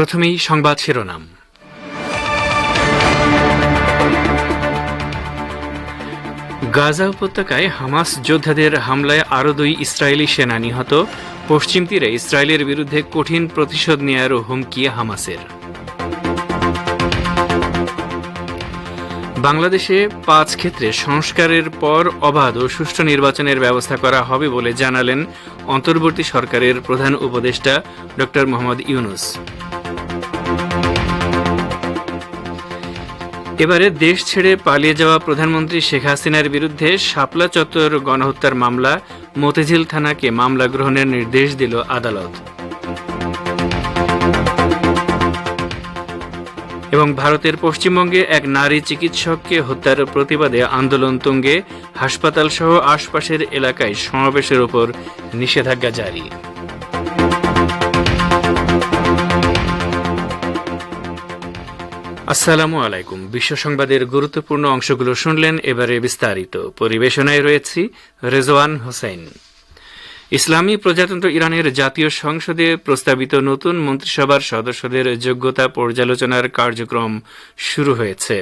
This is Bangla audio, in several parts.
প্রথমেই সংবাদ শিরোনাম। গাজা উপত্যকায় হামাস যোদ্ধাদের হামলায় আরও 2 ইসরায়েলি সেনা নিহত। পশ্চিম তীরে ইসরায়েলের বিরুদ্ধে কঠিন প্রতিশোধ নেয়ারও হুমকি হামাসের। বাংলাদেশে 5 ক্ষেত্রে সংস্কারের পর অবাধ ও সুষ্ঠু নির্বাচনের ব্যবস্থা করা হবে বলে জানালেন অন্তর্বর্তী সরকারের প্রধান উপদেষ্টা ড. মোহাম্মদ ইউনূস। এবারে দেশ ছেড়ে পালিয়ে যাওয়া প্রধানমন্ত্রী শেখ হাসিনার বিরুদ্ধে শাপলা চত্বর গণহত্যার মামলা, মতিঝিল থানাকে মামলা গ্রহণের নির্দেশ দিল আদালত। এবং ভারতের পশ্চিমবঙ্গে এক নারী চিকিৎসককে হত্যার প্রতিবাদে আন্দোলন তুঙ্গে, হাসপাতাল সহ আশপাশের এলাকায় সমাবেশের উপর নিষেধাজ্ঞা জারি। আসসালামু আলাইকুম। বিশ্ব সংবাদের গুরুত্বপূর্ণ অংশগুলো শুনলেন, এবারে বিস্তারিত। পরিবেশনায় রয়েছি রেজওয়ান হোসেন। ইসলামী প্রজাতন্ত্র ইরানের জাতীয় সংসদে প্রস্তাবিত নতুন মন্ত্রিসভার সদস্যদের যোগ্যতা পর্যালোচনার কার্যক্রম শুরু হয়েছে।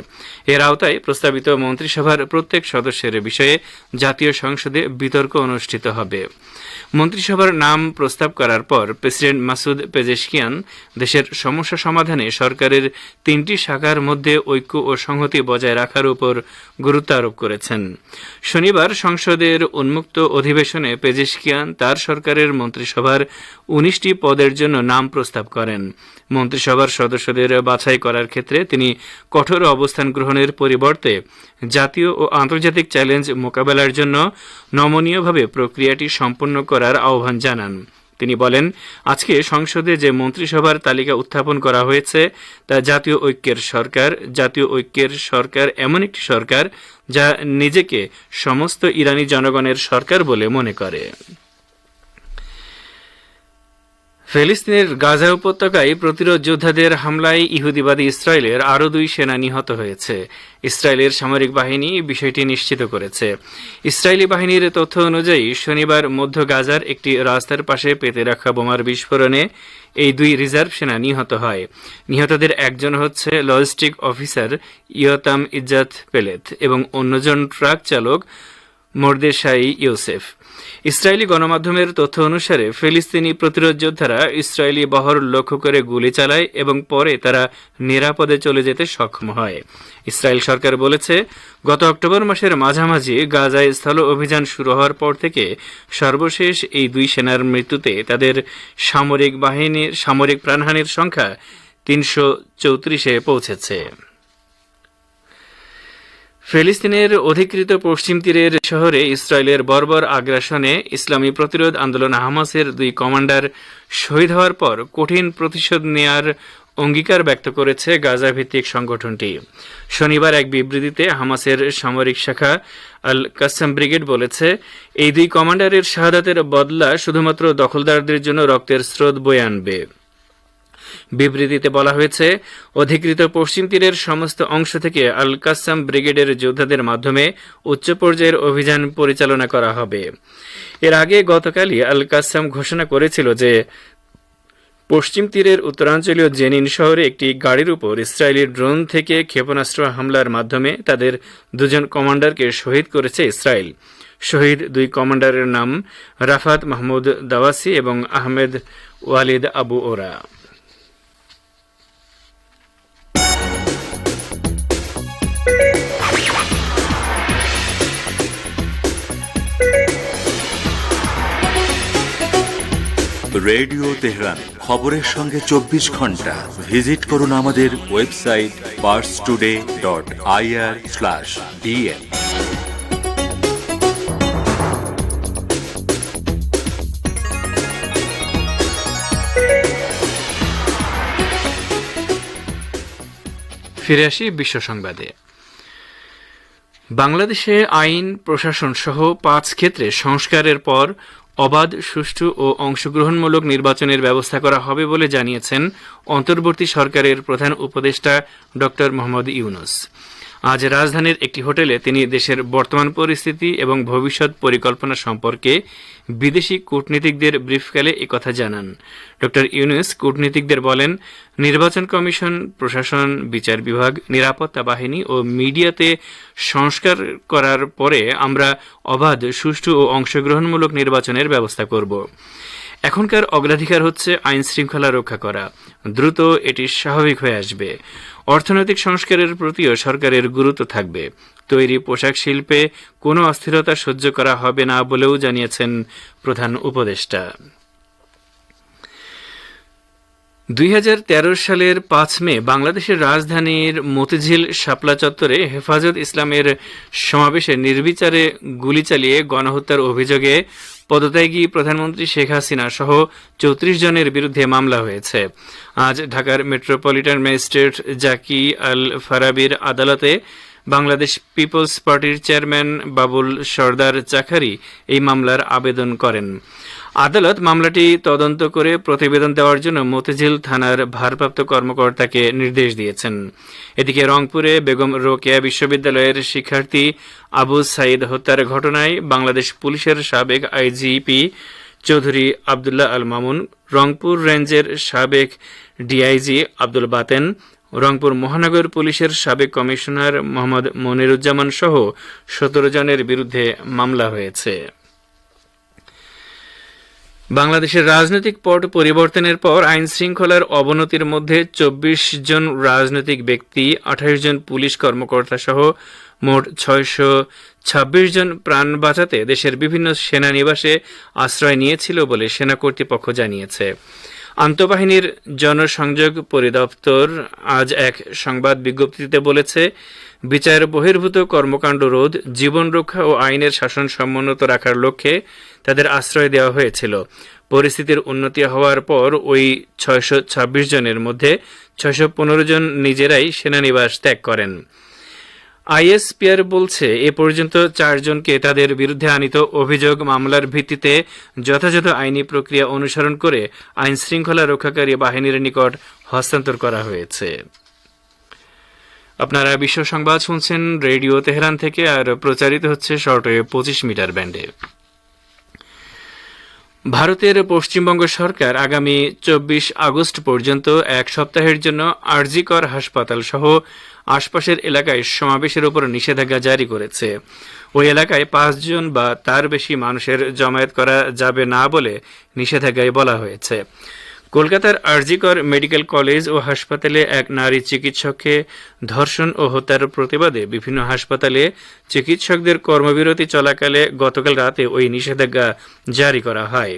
এর আওতায় প্রস্তাবিত মন্ত্রিসভার প্রত্যেক সদস্যের বিষয়ে জাতীয় সংসদে বিতর্ক অনুষ্ঠিত হবে। মন্ত্রিসভার নাম প্রস্তাব করার পর প্রেসিডেন্ট মাসুদ পেজেশকিয়ান দেশের সমস্যা সমাধানে সরকারের 3টি শাখার মধ্যে ঐক্য ও সংহতি বজায় রাখার উপর গুরুত্ব আরোপ করেছেন। শনিবার সংসদের উন্মুক্ত অধিবেশনে পেজেশকিয়ান তার সরকারের মন্ত্রিসভার 19টি পদের জন্য নাম প্রস্তাব করেন। মন্ত্রিসভার সদস্যদের বাছাই করার ক্ষেত্রে তিনি কঠোর অবস্থান গ্রহণের পরিবর্তে জাতীয় ও আন্তর্জাতিক চ্যালেঞ্জ মোকাবেলার জন্য নমনীয়ভাবে প্রক্রিয়াটি সম্পন্ন করার আহ্বান জানান। তিনি বলেন, আজকে সংসদে যে মন্ত্রিসভার তালিকা উত্থাপন করা হয়েছে তা জাতীয় ঐক্যের সরকার। জাতীয় ঐক্যের সরকার এমন একটি সরকার যা নিজেকে সমস্ত ইরানি জনগণের সরকার বলে মনে করে। ফিলিস্তিনের গাজা উপত্যকায় প্রতিরোধ যোদ্ধাদের হামলায় ইহুদিবাদী ইসরায়েলের আরও 2 সেনা নিহত হয়েছে। ইসরায়েলের সামরিক বাহিনী বিষয়টি নিশ্চিত করেছে। ইসরায়েলি বাহিনীর তথ্য অনুযায়ী শনিবার মধ্য গাজার একটি রাস্তার পাশে পেতে রাখা বোমার বিস্ফোরণে এই 2 রিজার্ভ সেনা নিহত হয়। নিহতদের একজন হচ্ছে লজিস্টিক অফিসার ইয়তাম ইজ্জাত পেলেত এবং অন্যজন ট্রাক চালক মোর্দেশাই ইউসেফ। ইসরায়েলি গণমাধ্যমের তথ্য অনুসারে ফিলিস্তিনি প্রতিরোধ যোদ্ধারা ইসরায়েলি বহর লক্ষ্য করে গুলি চালায় এবং পরে তারা নিরাপদে চলে যেতে সক্ষম হয়। ইসরায়েল সরকার বলেছে, গত অক্টোবর মাসের মাঝামাঝি গাজায় স্থল অভিযান শুরু হওয়ার পর থেকে সর্বশেষ এই 2 সেনার মৃত্যুতে তাদের সামরিক প্রাণহানির সংখ্যা 334-এ পৌঁছেছে। ফিলিস্তিনের অধিকৃত পশ্চিম তীরের শহরে ইসরায়েলের বর্বর আগ্রাসনে ইসলামী প্রতিরোধ আন্দোলন হামাসের 2 কমান্ডার শহীদ হওয়ার পর কঠিন প্রতিশোধ নেয়ার অঙ্গীকার ব্যক্ত করেছে গাজা ভিত্তিক সংগঠনটি। শনিবার এক বিবৃতিতে হামাসের সামরিক শাখা আল কাসাম ব্রিগেড বলেছে, এই 2 কমান্ডারের শাহাদাতের বদলা শুধুমাত্র দখলদারদের জন্য রক্তের স্রোত বয়ে আনবে। বিবৃতিতে বলা হয়েছে, অধিকৃত পশ্চিম তীরের সমস্ত অংশ থেকে আল কাসাম ব্রিগেডের যোদ্ধাদের মাধ্যমে উচ্চ পর্যায়ের অভিযান পরিচালনা করা হবে। এর আগে গতকালই আল কাসাম ঘোষণা করেছিল যে পশ্চিম তীরের উত্তরাঞ্চলীয় জেনিন শহরে একটি গাড়ির উপর ইসরায়েলি ড্রোন থেকে ক্ষেপণাস্ত্র হামলার মাধ্যমে তাদের 2 কমান্ডারকে শহীদ করেছে ইসরায়েল। শহীদ 2 কমান্ডারের নাম রাফাত মাহমুদ দাওয়াসি এবং আহমেদ ওয়ালিদ আবু ওরা। রেডিও তেহরান, খবরের সঙ্গে 24 ঘন্টা। ভিজিট করুন আমাদের ওয়েবসাইট parstoday.ir/dn। ফিরে আসি বিশ্ব সংবাদে। বাংলাদেশে আইন প্রশাসন সহ 5 ক্ষেত্রে সংস্কারের পর অবাধ, সুষ্ঠু ও অংশগ্রহণমূলক নির্বাচনের ব্যবস্থা করা হবে বলে জানিয়েছেন অন্তর্বর্তী সরকারের প্রধান উপদেষ্টা ড. মোহাম্মদ ইউনূস। আজ রাজধানীর একটি হোটেলে তিনি দেশের বর্তমান পরিস্থিতি এবং ভবিষ্যৎ পরিকল্পনা সম্পর্কে বিদেশি কূটনীতিকদের ব্রিফকালে একথা জানান। ড ইউনূস কূটনীতিকদের বলেন, নির্বাচন কমিশন, প্রশাসন, বিচার বিভাগ, নিরাপত্তা বাহিনী ও মিডিয়াতে সংস্কার করার পরে আমরা অবাধ, সুষ্ঠু ও অংশগ্রহণমূলক নির্বাচনের ব্যবস্থা করব। এখনকার অগ্রাধিকার হচ্ছে আইন শৃঙ্খলা রক্ষা করা। দ্রুত এটি স্বাভাবিক হয়ে আসবে। অর্থনৈতিক সংস্কারের প্রতিও সরকারের গুরুত্ব থাকবে। তৈরি পোশাক শিল্পে কোনো অস্থিরতা সহ্য করা হবে না বলেও জানিয়েছেন প্রধান উপদেষ্টা। 2013 সালের 5 মে বাংলাদেশের রাজধানীর মতিঝিল শাপলা চত্বরে হেফাজত ইসলামের সমাবেশে নির্বিচারে গুলি চালিয়ে গণহত্যার অভিযোগে পদত্যাগী প্রধানমন্ত্রী শেখ হাসিনা সহ 34 জনের বিরুদ্ধে মামলা হয়েছে। আজ ঢাকার মেট্রোপলিটন ম্যাজিস্ট্রেট জাকি আল ফারাবির আদালতে বাংলাদেশ পিপলস পার্টির চেয়ারম্যান বাবুল সরদার চাখারি এই মামলার আবেদন করেন। আদালত মামলাটি তদন্ত করে প্রতিবেদন দেওয়ার জন্য মতিঝিল থানার ভারপ্রাপ্ত কর্মকর্তাকে নির্দেশ দিয়েছেন। এদিকে রংপুরে বেগম রোকেয়া বিশ্ববিদ্যালয়ের শিক্ষার্থী আবু সাইদ হত্যার ঘটনায় বাংলাদেশ পুলিশের সাবেক আইজিপি চৌধুরী আবদুল্লাহ আল মামুন, রংপুর রেঞ্জের সাবেক ডিআইজি আব্দুল বাতেন, রংপুর মহানগর পুলিশের সাবেক কমিশনার মোহাম্মদ মনিরুজ্জামান সহ 17 জনের বিরুদ্ধে মামলা হয়েছে। বাংলাদেশের রাজনৈতিক পট পরিবর্তনের পর আইন শৃঙ্খলার অবনতির মধ্যে 24 জন রাজনৈতিক ব্যক্তি, 28 জন পুলিশ কর্মকর্তা সহ মোট 626 জন প্রাণ বাঁচাতে দেশের বিভিন্ন সেনানিবাসে আশ্রয় নিয়েছিল বলে সেনা কর্তৃপক্ষ জানিয়েছে। আন্তঃবাহিনীর জনসংযোগ পরিদপ্তর আজ এক সংবাদ বিজ্ঞপ্তিতে বলেছে, বিচার বহির্ভূত কর্মকাণ্ড রোধ, জীবন রক্ষা ও আইনের শাসন সমুন্নত রাখার লক্ষ্যে তাদের আশ্রয় দেওয়া হয়েছিল। পরিস্থিতির উন্নতি হওয়ার পর ওই 626 জনের মধ্যে 615 জন নিজেরাই সেনানিবাস ত্যাগ করেন। আইএসপিআর বলছে, এ পর্যন্ত 4 জনকে তাদের বিরুদ্ধে আনিত অভিযোগ মামলার ভিত্তিতে যথাযথ আইনি প্রক্রিয়া অনুসরণ করে আইন শৃঙ্খলা রক্ষাকারী বাহিনীর নিকট হস্তান্তর করা হয়েছে। আপনারা বিশ্ব সংবাদ শুনছেন রেডিও তেহরান থেকে, আর প্রচারিত হচ্ছে শর্টওয়েভ 25 মিটার ব্যান্ডে। ভারতের পশ্চিমবঙ্গ সরকার আগামী 24 আগস্ট পর্যন্ত এক সপ্তাহের জন্য আরজিকর হাসপাতাল সহ আশপাশের এলাকায় সমাবেশের উপর নিষেধাজ্ঞা জারি করেছে। ওই এলাকায় 5 জন বা তার বেশি মানুষের জমায়েত করা যাবে না বলে নিষেধাজ্ঞায় বলা হয়েছে। কলকাতার আরজিকর মেডিকেল কলেজ ও হাসপাতালে এক নারী চিকিৎসককে ধর্ষণ ও হত্যার প্রতিবাদে বিভিন্ন হাসপাতালে চিকিৎসকদের কর্মবিরতি চলাকালে গতকাল রাতে ওই নিষেধাজ্ঞা জারি করা হয়।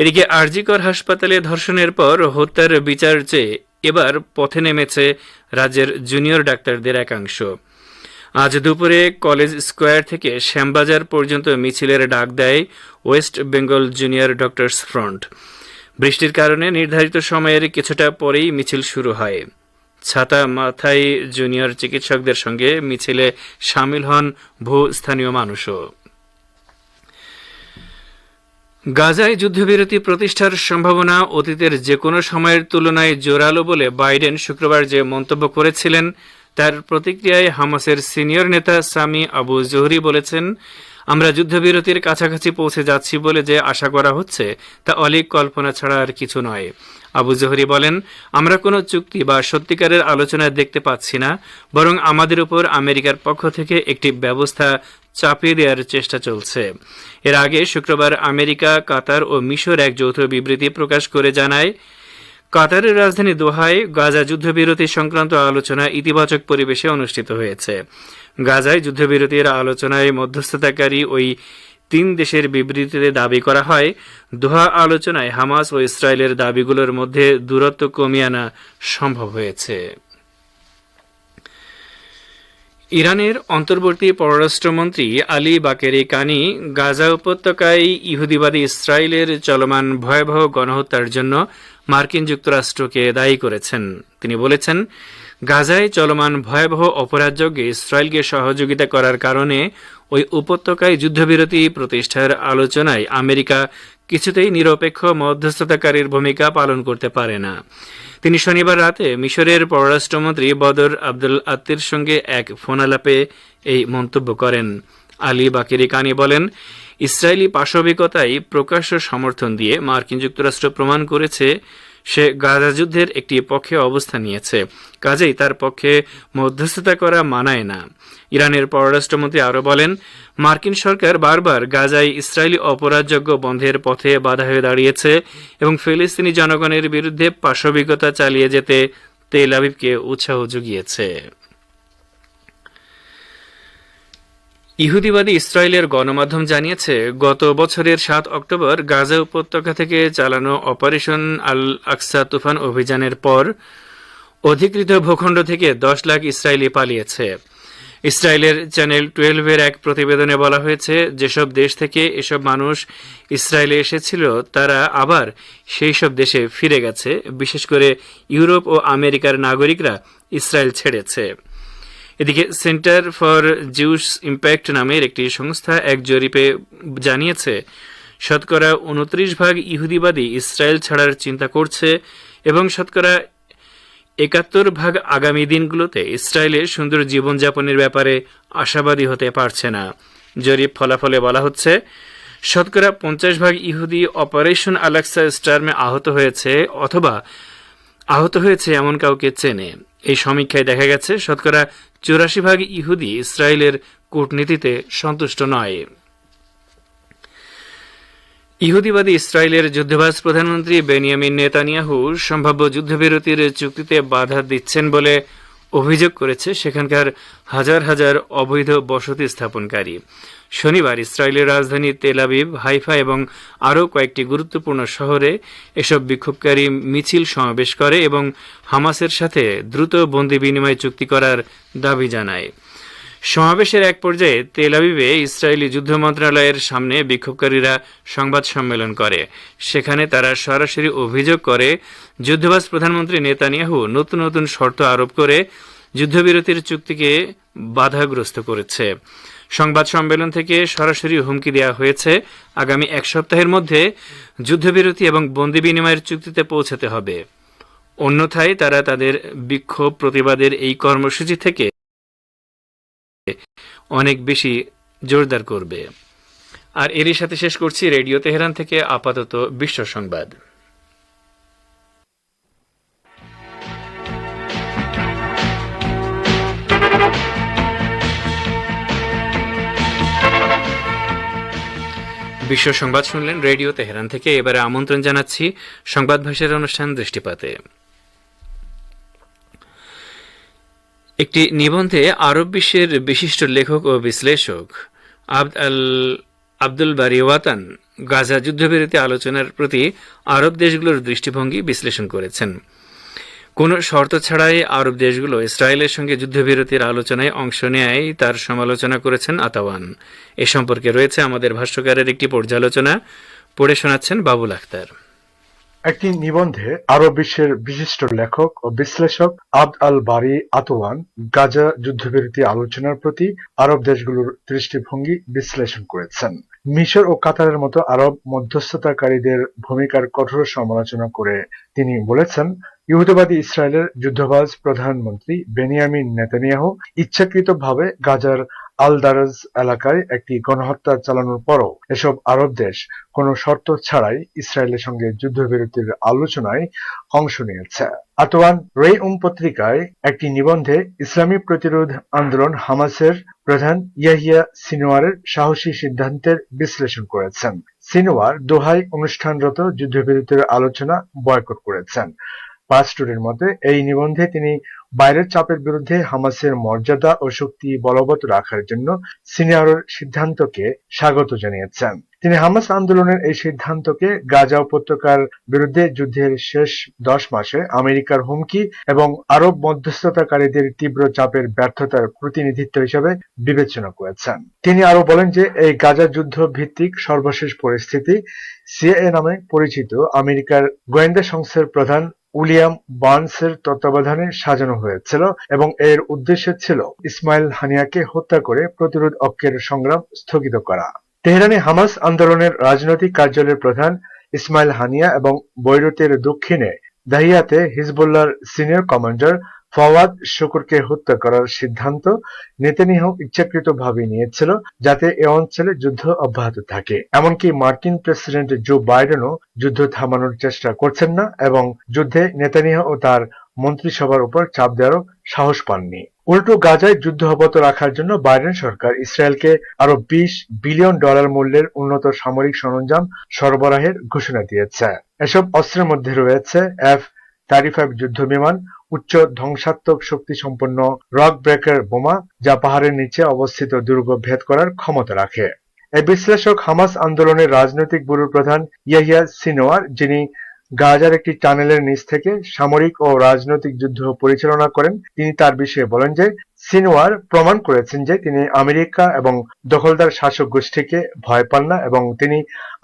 এদিকে আরজিকর হাসপাতালে ধর্ষণের পর হত্যার বিচার চেয়ে এবার পথে নেমেছে রাজ্যের জুনিয়র ডাক্তারদের একাংশ। আজ দুপুরে কলেজ স্কোয়ার থেকে শ্যামবাজার পর্যন্ত মিছিলের ডাক দেয় West Bengal junior doctors front. বৃষ্টির কারণে নির্ধারিত সময়ের কিছুটা পরেই মিছিল শুরু হয়। ছাতা মাথায় জুনিয়র চিকিৎসকদের সঙ্গে মিছিলে সামিল হন স্থানীয় মানুষও। গাজায় যুদ্ধবিরতি প্রতিষ্ঠার সম্ভাবনা অতীতের যে কোনো সময়ের তুলনায় জোরালো বলে বাইডেন শুক্রবার যে মন্তব্য করেছিলেন, তার প্রতিক্রিয়ায় হামাসের সিনিয়র নেতা সামি আবু জোহরি বলেছেন, আমরা যুদ্ধবিরতির কাছাকাছি পৌঁছে যাচ্ছি বলে যে আশা করা হচ্ছে তা অলীক কল্পনা ছাড়া আর কিছু নয়। আবু জোহরি বলেন, আমরা কোনো চুক্তি বা সত্যিকারের আলোচনা দেখতে পাচ্ছি না, বরং আমাদের উপর আমেরিকার পক্ষ থেকে একটি ব্যবস্থা চাপিয়ে দেওয়ার চেষ্টা চলছে। এর আগে শুক্রবার আমেরিকা, কাতার ও মিশর এক যৌথ বিবৃতি প্রকাশ করে জানায়, কাতারের রাজধানী দোহায় গাজা যুদ্ধবিরতি সংক্রান্ত আলোচনা ইতিবাচক পরিবেশে অনুষ্ঠিত হয়েছে। গাজায় যুদ্ধবিরতির আলোচনায় মধ্যস্থতাকারী ওই 3 দেশের বিবৃতিতে দাবি করা হয়, দোহা আলোচনায় হামাস ও ইসরায়েলের দাবিগুলোর মধ্যে দূরত্ব কমিয়ে আনা সম্ভব হয়েছে। ইরানের অন্তর্বর্তী পররাষ্ট্রমন্ত্রী আলী বাকেরি কানি গাজা উপত্যকায় ইহুদিবাদী ইসরায়েলের চলমান ভয়াবহ গণহত্যার জন্য মার্কিন যুক্তরাষ্ট্রকে দায়ী করেছেন। তিনি বলেছেন, গাজায় চলমান ভয়াবহ অপরাধযজ্ঞে ইসরায়েলকে সহযোগিতা করার কারণে ওই উপত্যকায় যুদ্ধবিরতি প্রতিষ্ঠার আলোচনায় আমেরিকা কিছুতেই নিরপেক্ষ মধ্যস্থতাকারীর ভূমিকা পালন করতে পারে না। তিনি শনিবার রাতে মিশরের পররাষ্ট্রমন্ত্রী বদর আব্দুল আত্তির সঙ্গে এক ফোনালাপে এই মন্তব্য করেন। আলী বাকেরি কানি বলেন, ইসরায়েলি পাশবিকতায় প্রকাশ্য সমর্থন দিয়ে মার্কিন যুক্তরাষ্ট্র প্রমাণ করেছে সে গাজা যুদ্ধের একটি পক্ষে অবস্থান নিয়েছে, কাজেই তার পক্ষে মধ্যস্থতা করা মানায় না। ইরানের পররাষ্ট্রমন্ত্রী আরও বলেন, মার্কিন সরকার বারবার গাজায় ইসরায়েলি অপরাধযজ্ঞ বন্ধের পথে বাধা হয়ে দাঁড়িয়েছে এবং ফিলিস্তিনি জনগণের বিরুদ্ধে পাশবিকতা চালিয়ে যেতে তেল আবিবকে উৎসাহ জুগিয়েছে। ইহুদিবাদী ইসরায়েলের গণমাধ্যম জানিয়েছে, গত বছরের 7 অক্টোবর গাজা উপত্যকা থেকে চালানো অপারেশন আল আকসা তুফান অভিযানের পর অধিকৃত ভূখণ্ড থেকে 10 লাখ ইসরায়েলি পালিয়েছে। ইসরায়েলের চ্যানেল 12-এর এক প্রতিবেদনে বলা হয়েছে, যেসব দেশ থেকে এসব মানুষ ইসরায়েলে এসেছিল তারা আবার সেই সব দেশে ফিরে গেছে। বিশেষ করে ইউরোপ ও আমেরিকার নাগরিকরা ইসরায়েল ছেড়েছে। এদিকে সেন্টার ফর জিউস ইম্প্যাক্ট নামের একটি সংস্থা এক জরিপে জানিয়েছে, শতকরা 29% ইহুদিবাদী ইসরায়েল ছাড়ার চিন্তা করছে এবং শতকরা 71% আগামী দিনগুলোতে ইসরায়েলে সুন্দর জীবনযাপনের ব্যাপারে আশাবাদী হতে পারছে না। জরিপ ফলাফলে বলা হচ্ছে, শতকরা 50% ইহুদি অপারেশন আলাক্সা স্টার্মে আহত হয়েছে অথবা আহত হয়েছে এমন কাউকে চেনে। এই সমীক্ষায় দেখা গেছে, শতকরা 84% ইহুদি ইসরায়েলের কূটনীতিতে সন্তুষ্ট নয়। ইহুদিবাদী ইসরায়েলের যুদ্ধবাজ প্রধানমন্ত্রী বেনিয়ামিন নেতানিয়াহু সম্ভাব্য যুদ্ধবিরতির চুক্তিতে বাধা দিচ্ছেন বলে অভিযোগ করেছে সেখানকার হাজার হাজার অবৈধ বসতি স্থাপনকারী। শনিবার ইসরায়েলের রাজধানী তেল আবিব, হাইফা এবং আরও কয়েকটি গুরুত্বপূর্ণ শহরে এসব বিক্ষোভকারী মিছিল সমাবেশ করে এবং হামাসের সাথে দ্রুত বন্দি বিনিময় চুক্তি করার দাবি জানায়। সমাবেশের এক পর্যায়ে তেল আবিবে ইসরায়েলি যুদ্ধ মন্ত্রণালয়ের সামনে বিক্ষোভকারীরা সংবাদ সম্মেলন করে। সেখানে তারা সরাসরি অভিযোগ করে, যুদ্ধবাজ প্রধানমন্ত্রী নেতানিয়াহু নতুন নতুন শর্ত আরোপ করে যুদ্ধবিরতির চুক্তিকে বাধাগ্রস্ত করেছে। সংবাদ সম্মেলন থেকে সরাসরি হুমকি দেওয়া হয়েছে, আগামী এক সপ্তাহের মধ্যে যুদ্ধবিরতি এবং বন্দি বিনিময়ের চুক্তিতে পৌঁছাতে হবে, অন্যথায় তারা তাদের বিক্ষোভ প্রতিবাদের এই কর্মসূচি থেকে অনেক বেশি জোরদার করবে। আর এরই সাথে শেষ করছি রেডিও তেহরান থেকে আপাতত বিশ্ব সংবাদ। বিশ্ব সংবাদ শুনলেন রেডিও তেহরান থেকে। এবারে আমন্ত্রণ জানাচ্ছি সংবাদ ভাষার অনুষ্ঠান দৃষ্টিপাতে। একটি নিবন্ধে আরব বিশ্বের বিশিষ্ট লেখক ও বিশ্লেষক আব্দুল বারি ওয়াতান গাজা যুদ্ধবিরতি আলোচনার প্রতি আরব দেশগুলোর দৃষ্টিভঙ্গি বিশ্লেষণ করেছেন। কোনো শর্ত ছাড়াই আরব দেশগুলো ইসরায়েলের সঙ্গে যুদ্ধবিরতির আলোচনায় অংশ নেয় তার সমালোচনা করেছেন আতাওয়ান। এ সম্পর্কে রয়েছে আমাদের ভাষ্যকারের একটি পর্যালোচনা, পড়ে শোনাচ্ছেন বাবুল আখতার। একটি নিবন্ধে আরব বিশ্বের বিশিষ্ট লেখক ও বিশ্লেষক আবদ আল বারি আতওয়ান গাজা যুদ্ধবিরতি আলোচনার প্রতি আরব দেশগুলোর দৃষ্টিভঙ্গি বিশ্লেষণ করেছেন। মিশর ও কাতারের মতো আরব মধ্যস্থতাকারীদের ভূমিকার কঠোর সমালোচনা করে তিনি বলেছেন, ইহুদিবাদী ইসরায়েলের যুদ্ধবাজ প্রধানমন্ত্রী বেনিয়ামিন নেতানিয়াহু ইচ্ছাকৃতভাবে গাজার আল দারাজ এলাকায় একটি গণহত্যা চালানোর পরও এসব আরব দেশ কোনো শর্ত ছাড়াই ইসরায়েলের সঙ্গে যুদ্ধবিরতির আলোচনায় অংশ নিয়েছে। আতওয়ান রেউম পত্রিকায় একটি নিবন্ধে ইসলামী প্রতিরোধ আন্দোলন হামাসের প্রধান ইয়াহিয়া সিনওয়ারের সাহসী সিদ্ধান্তের বিশ্লেষণ করেছেন। সিনওয়ার দোহায় অনুষ্ঠানরত যুদ্ধবিরতির আলোচনা বয়কট করেছেন। পাস্টুরের মতে এই নিবন্ধে তিনি বাইরের চাপের বিরুদ্ধে হামাসের মর্যাদা ও শক্তি বলবৎ রাখার জন্য সিনিয়রের সিদ্ধান্তকে স্বাগত জানিয়েছেন। তিনি হামাস আন্দোলনের এই সিদ্ধান্তকে গাজা উপত্যকার বিরুদ্ধে যুদ্ধের শেষ 10 মাসে আমেরিকার হুমকি এবং আরব মধ্যস্থতাকারীদের তীব্র চাপের ব্যর্থতার প্রতিনিধিত্ব হিসেবে বিবেচনা করেছেন। তিনি আরো বলেন যে এই গাজা যুদ্ধ ভিত্তিক সর্বশেষ পরিস্থিতি সিএএ নামে পরিচিত আমেরিকার গোয়েন্দা সংস্থার প্রধান উইলিয়াম বার্নসের তত্ত্বাবধানে সাজানো হয়েছিল এবং এর উদ্দেশ্য ছিল ইসমাইল হানিয়াকে হত্যা করে প্রতিরোধ অক্ষের সংগ্রাম স্থগিত করা। তেহরানে হামাস আন্দোলনের রাজনৈতিক কার্যালয়ের প্রধান ইসমাইল হানিয়া এবং বৈরুতের দক্ষিণে দাহিয়াতে হিজবুল্লাহর সিনিয়র কমান্ডার ফাওয়াদ শুকুরকে হত্যা করার সিদ্ধান্ত নেতানিয়াহু ইচ্ছাকৃতভাবে নিয়েছিল যাতে এ অঞ্চলে যুদ্ধ অব্যাহত থাকে। এমনকি মার্কিন প্রেসিডেন্ট জো বাইডেনও যুদ্ধ থামানোর চেষ্টা করছেন না এবং যুদ্ধে নেতানিয়াহু ও তার মন্ত্রিসভার উপর চাপ দেওয়ারও সাহস পাননি। উল্টো গাজায় যুদ্ধ অব্যাহত রাখার জন্য বাইডেন সরকার ইসরায়েলকে আরো $20 বিলিয়ন মূল্যের উন্নত সামরিক সরঞ্জাম সরবরাহের ঘোষণা দিয়েছে। এসব অস্ত্রের মধ্যে রয়েছে F-35 যুদ্ধবিমান, উচ্চ ধ্বংসাত্মক শক্তি সম্পন্ন রক ব্রেকার বোমা যা পাহাড়ের নিচে অবস্থিত দুর্গ ভেদ করার ক্ষমতা রাখে। এই বিশ্লেষক হামাস আন্দোলনের রাজনৈতিক ব্যুরোর প্রধান ইয়াহিয়া সিনওয়ার, যিনি গাজার একটি টানেলের নিচ থেকে সামরিক ও রাজনৈতিক যুদ্ধ পরিচালনা করেন, তিনি তার বিষয়ে বলেন যে সিনওয়ার প্রমাণ করেছেন যে তিনি আমেরিকা এবং দখলদার শাসক গোষ্ঠীকে ভয় পান না এবং তিনি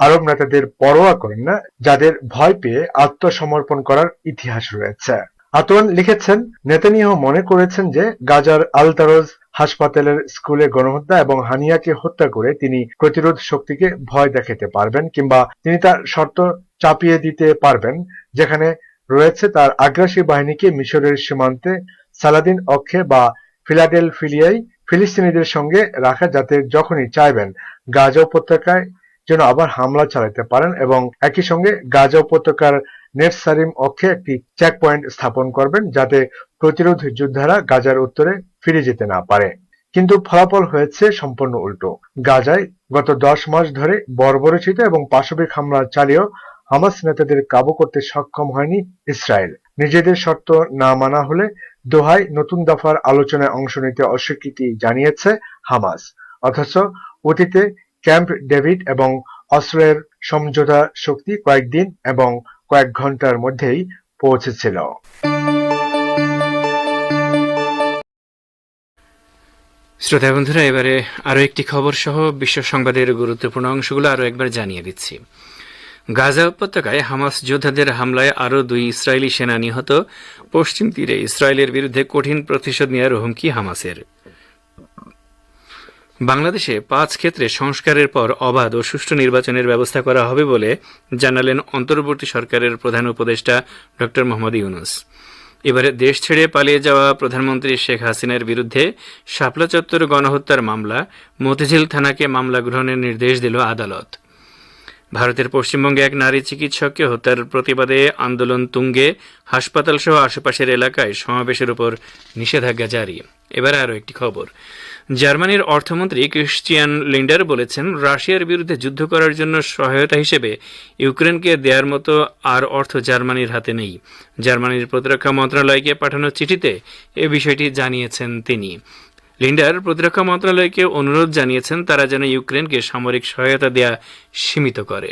আরব নেতাদের পরোয়া করেন না যাদের ভয় পেয়ে আত্মসমর্পণ করার ইতিহাস রয়েছে। আতওয়ান লিখেছেন, নেতানিয়াহু মনে করেছেন যে গাজার আল-তারজ হাসপাতালের স্কুলে গণহত্যা এবং হানিয়াকে হত্যা করে তিনি প্রতিরোধ শক্তিকে ভয় দেখাতে পারবেন কিংবা তিনি তার শর্ত চাপিয়ে দিতে পারবেন, যেখানে রয়েছে তার আগ্রাসী বাহিনীকে মিশরের সীমান্তে সালাদিন অক্ষে বা ফিলাডেলফিয়ায় ফিলিস্তিনিদের সঙ্গে রাখা, যাতে যখনই চাইবেন গাজা উপত্যকায় যেন আবার হামলা চালাতে পারেন এবং একই সঙ্গে গাজা উপত্যকার নেটসারিম অক্ষে একটি চেকপয়েন্ট স্থাপন করবেন যাতে প্রতিরোধ যোদ্ধারা গাজার উত্তরে ফিরে যেতে না পারে। কিন্তু ফলাফল হয়েছে সম্পূর্ণ উল্টো। গাজায় গত 10 মাস ধরে বর্বরচিত এবং পাশবিক হামলা চালিয়েও হামাস নেতাদের কাবু করতে সক্ষম হয়নি ইসরায়েল। নিজেদের শর্ত না মানা হলে দোহায় নতুন দফার আলোচনায় অংশ নিতে অস্বীকৃতি জানিয়েছে হামাস, অথচ অতীতে ক্যাম্প ডেভিড এবং অসলোর সমঝোতা চুক্তি কয়েকদিন এবং কয়েক ঘন্টার মধ্যেই পৌঁছেছিল। শ্রোতা বন্ধুরা, এবারে আরো একটি খবর সহ বিশ্ব সংবাদের গুরুত্বপূর্ণ অংশগুলো আরো একবার জানিয়ে দিচ্ছি। গাজা উপত্যকায় হামাস যোদ্ধাদের হামলায় আরও 2 ইসরায়েলি সেনা নিহত। পশ্চিম তীরে ইসরায়েলের বিরুদ্ধে কঠিন প্রতিশোধ নেওয়ার হুমকি হামাসের। বাংলাদেশে 5 ক্ষেত্রে সংস্কারের পর অবাধ ও সুষ্ঠু নির্বাচনের ব্যবস্থা করা হবে বলে জানালেন অন্তর্বর্তী সরকারের প্রধান উপদেষ্টা ড. মোহাম্মদ ইউনূস। এবারে দেশ ছেড়ে পালিয়ে যাওয়া প্রধানমন্ত্রী শেখ হাসিনার বিরুদ্ধে শাপলা চত্বর গণহত্যার মামলা মতিঝিল থানাকে মামলা গ্রহণের নির্দেশ দিল আদালত। ভারতের পশ্চিমবঙ্গে এক নারী চিকিৎসককে হত্যার প্রতিবাদে আন্দোলন তুঙ্গে, হাসপাতাল সহ আশেপাশের এলাকায় সমাবেশের উপর নিষেধাজ্ঞা জারি। এবারে আরও একটি খবর। জার্মানির অর্থমন্ত্রী ক্রিশ্চিয়ান লিন্ডার বলেছেন, রাশিয়ার বিরুদ্ধে যুদ্ধ করার জন্য সহায়তা হিসেবে ইউক্রেনকে দেওয়ার মতো আর অর্থ জার্মানির হাতে নেই। জার্মানির প্রতিরক্ষা মন্ত্রণালয়কে পাঠানো চিঠিতে এ বিষয়টি জানিয়েছেন তিনি। লিন্ডার প্রতিরক্ষা মন্ত্রণালয়কে অনুরোধ জানিয়েছেন তারা যেন ইউক্রেনকে সামরিক সহায়তা দেয়া সীমিত করে।